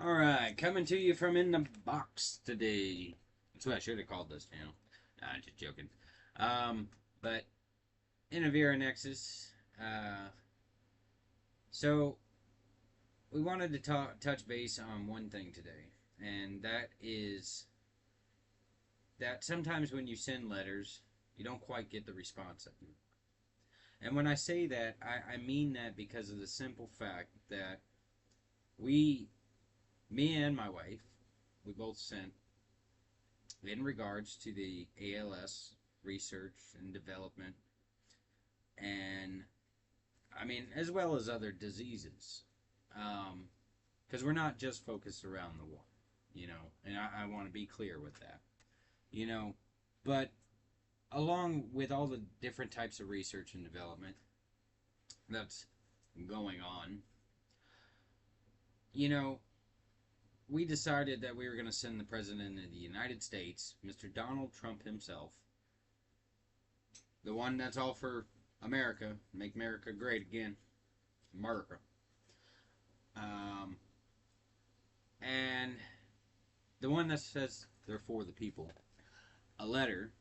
Alright, coming to you from in the box today. That's what I should have called this channel. Nah, just joking. But InnerVaraNexus. So we wanted to touch base on one thing today, and that is that sometimes when you send letters, you don't quite get the response that you want. And when I say that, I mean that because of the simple fact that me and my wife, we both sent in regards to the ALS research and development, and I mean, as well as other diseases, because we're not just focused around the one, and I want to be clear with that, you know, but along with all the different types of research and development that's going on, you know, we decided that we were going to send the President of the United States, Mr. Donald Trump himself, the one that's all for America, make America great again, America. Um, and the one that says they're for the people, a letter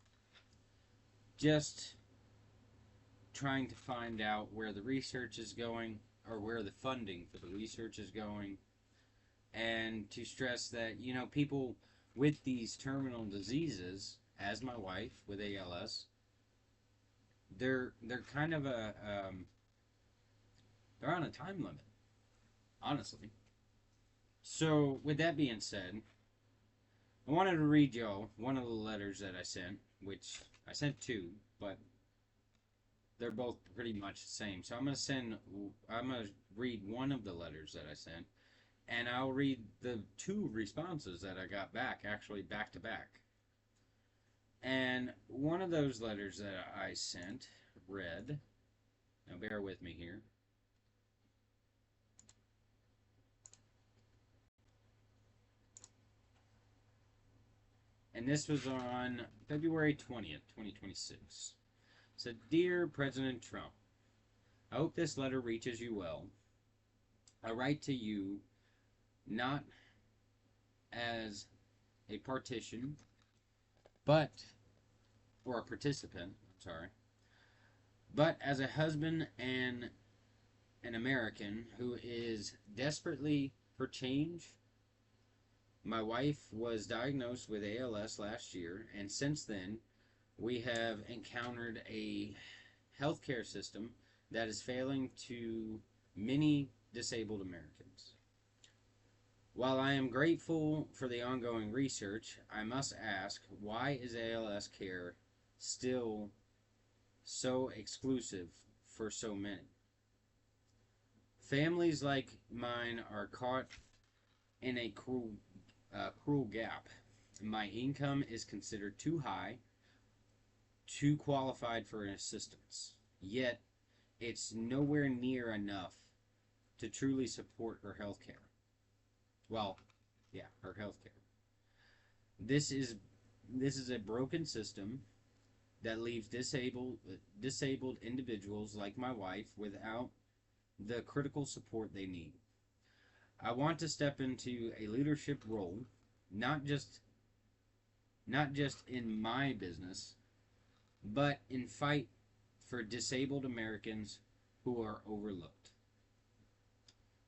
just trying to find out where the research is going or where the funding for the research is going, and to stress that, people with these terminal diseases, as my wife with ALS, they're kind of they're on a time limit, honestly. So with that being said, I wanted to read y'all one of the letters that I sent, which I sent two, but they're both pretty much the same. So I'm gonna read one of the letters that I sent, and I'll read the two responses that I got back, actually back to back. And one of those letters that I sent read, now bear with me here. And this was on February 20th, 2026. It said, "Dear President Trump, I hope this letter reaches you well. I write to you not as a partition, or a participant, sorry, but as a husband and an American who is desperately for change. My wife was diagnosed with ALS last year, and since then, we have encountered a healthcare system that is failing to many disabled Americans. While I am grateful for the ongoing research, I must ask, why is ALS care still so exclusive for so many? Families like mine are caught in a cruel gap. My income is considered too high, too qualified for assistance, yet it's nowhere near enough to truly support her health care. Well, yeah, her health care. This is a broken system that leaves disabled individuals like my wife without the critical support they need. I want to step into a leadership role, not just in my business, but in fight for disabled Americans who are overlooked.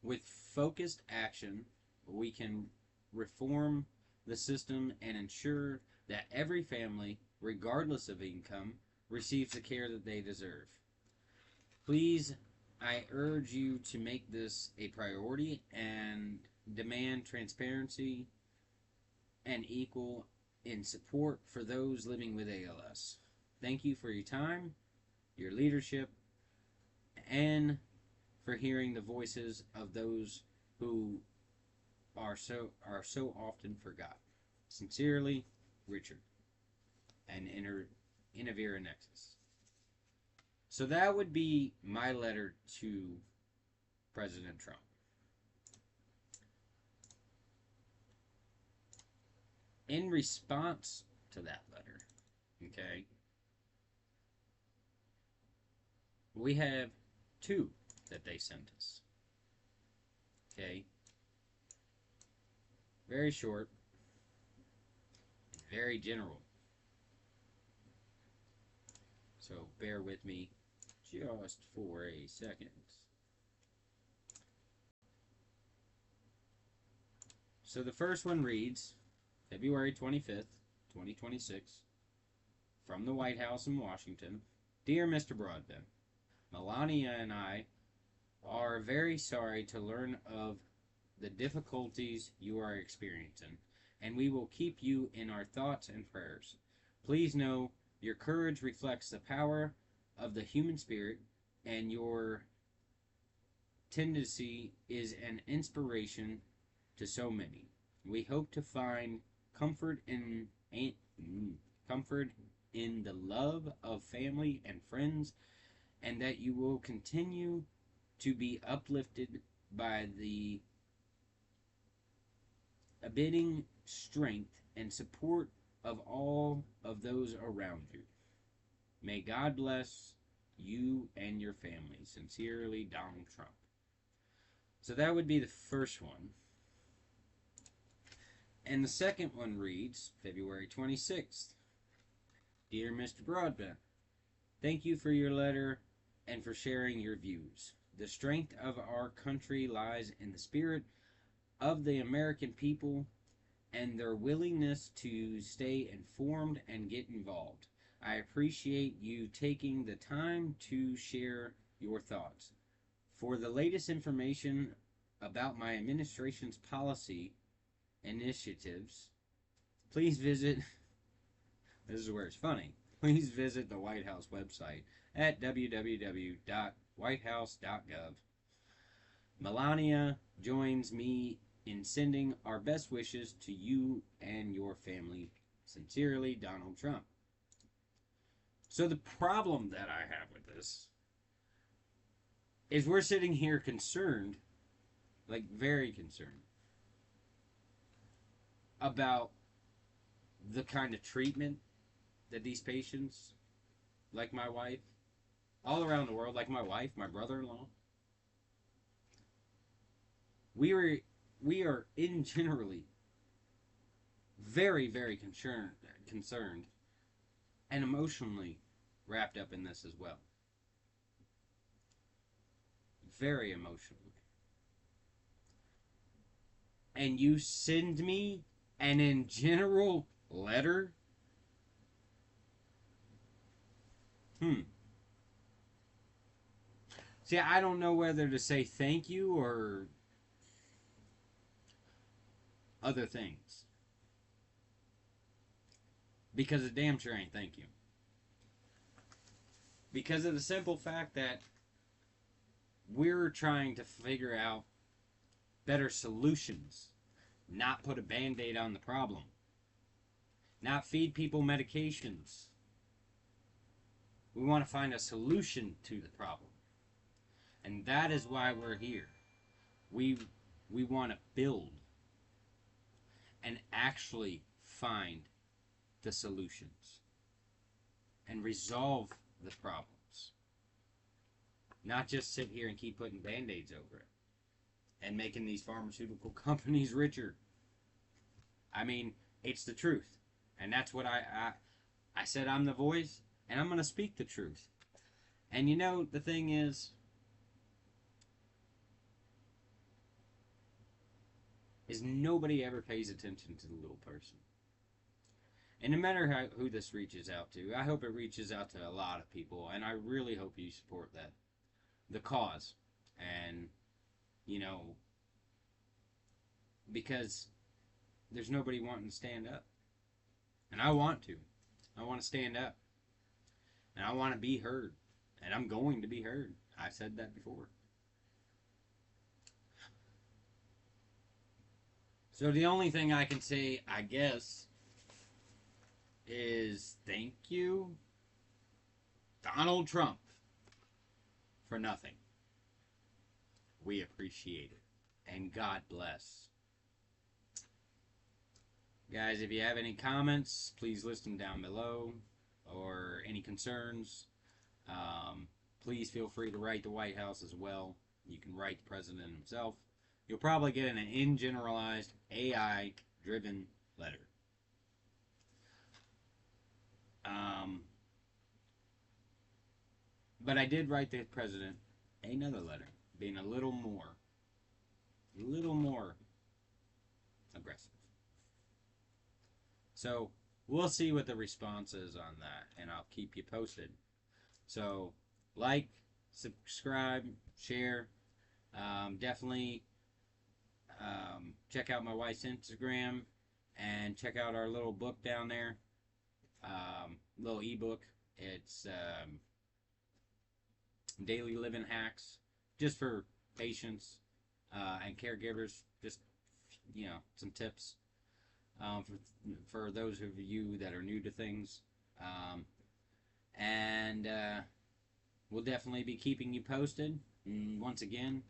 With focused action, we can reform the system and ensure that every family, regardless of income, receives the care that they deserve. Please, I urge you to make this a priority and demand transparency and equal in support for those living with ALS. Thank you for your time, your leadership, and for hearing the voices of those who are so often forgotten. Sincerely, Richard, and InnerVaraNexus. So that would be my letter to President Trump. In response to that letter, okay, we have two that they sent us. Okay. very short, very general. So bear with me just for a second. So the first one reads, February 25th, 2026, from the White House in Washington. Dear Mr. Broadbent, Melania and I are very sorry to learn of the difficulties you are experiencing, and we will keep you in our thoughts and prayers. Please know your courage reflects the power of the human spirit, and your tendency is an inspiration to so many. We hope to find comfort in the love of family and friends, and that you will continue to be uplifted by the abiding strength and support of all of those around you. May God bless you and your family. Sincerely, Donald Trump. So that would be the first one. And the second one reads, February 26th. Dear Mr. Broadbent, thank you for your letter and for sharing your views. The strength of our country lies in the spirit of the American people and their willingness to stay informed and get involved. I appreciate you taking the time to share your thoughts. For the latest information about my administration's policy initiatives, please visit, this is where it's funny, please visit the White House website at www.whitehouse.gov. Melania joins me in sending our best wishes to you and your family. Sincerely, Donald Trump. So the problem that I have with this is we're sitting here concerned, like very concerned, about the kind of treatment that these patients, like my wife, all around the world, like my wife, my brother-in-law, we are in generally very, very concerned and emotionally wrapped up in this as well. Very emotionally. And you send me an in general letter? See, I don't know whether to say thank you or other things. Because it damn sure ain't thank you. Because of the simple fact that we're trying to figure out better solutions. Not put a band-aid on the problem. Not feed people medications. We want to find a solution to the problem. And that is why we're here. We want to build and actually find the solutions and resolve the problems. Not just sit here and keep putting band-aids over it and making these pharmaceutical companies richer. I mean, it's the truth. And that's what I said. I'm the voice, and I'm going to speak the truth. And you know, the thing is nobody ever pays attention to the little person. And no matter who this reaches out to, I hope it reaches out to a lot of people, and I really hope you support that, the cause. And, you know, because there's nobody wanting to stand up. And I want to. I want to stand up. And I want to be heard. And I'm going to be heard. I've said that before. So the only thing I can say, I guess, is thank you, Donald Trump, for nothing. We appreciate it. And God bless. Guys, if you have any comments, please list them down below. Or any concerns, please feel free to write the White House as well. You can write the president himself. You'll probably get an in generalized AI driven letter. But I did write the president another letter, being a little more aggressive. So we'll see what the response is on that, and I'll keep you posted. So like, subscribe, share. Definitely check out my wife's Instagram and check out our little book down there. Little ebook. It's daily living hacks just for patients and caregivers. Just, some tips for those of you that are new to things. And we'll definitely be keeping you posted. And once again,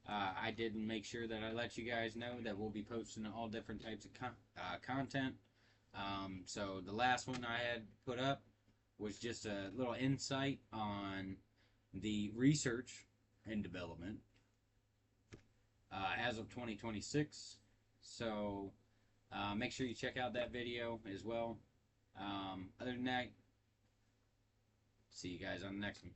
I did make sure that I let you guys know that we'll be posting all different types of content. So the last one I had put up was just a little insight on the research and development as of 2026. So make sure you check out that video as well. Other than that, see you guys on the next one.